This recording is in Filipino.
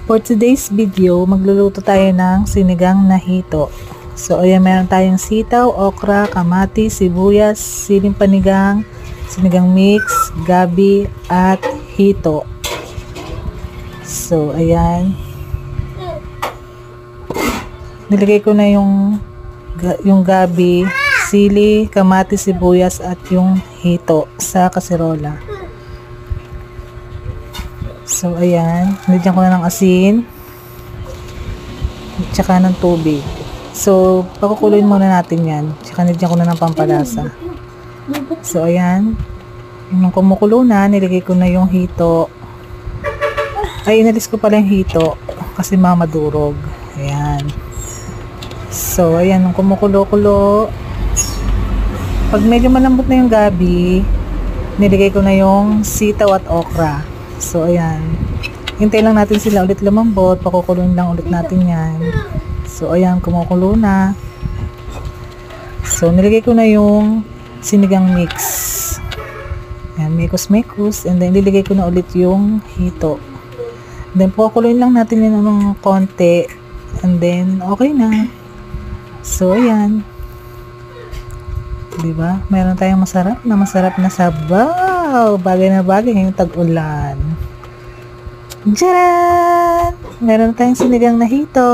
For today's video, magluluto tayo ng sinigang na hito. So, ayan, meron tayong sitaw, okra, kamatis, sibuyas, siling panigang, sinigang mix, gabi, at hito. So, ayan. Nilagay ko na yung gabi, sili, kamatis, sibuyas, at yung hito sa kaserola. So, ayan. Nilagyan ko na ng asin. At saka ng tubig. So, pakukuloyin muna natin yan. Tsaka nilagyan ko na ng pampalasa. So, ayan. Nung kumukulo na, nilagay ko na yung hito. Ay, inalis ko pala yung hito. Kasi mamadurog. Ayan. So, ayan. Nung kumukulo-kulo, pag medyo malambot na yung gabi, nilagay ko na yung sitaw at okra. So, ayan. Hintay lang natin sila ulit lumambot. Pakukulong lang ulit natin yan. So, ayan. Kumukulo na. So, nilagay ko na yung sinigang mix. Ayan. Mekos-mekos. And then, nilagay ko na ulit yung hito. And then, pakukulong lang natin yan ng konti. And then, okay na. So, ayan. Diba? Meron tayong masarap na sabaw. Bagay na bagay ngayong tag-ulan. Tcharan! Meron tayong sinigang na hito.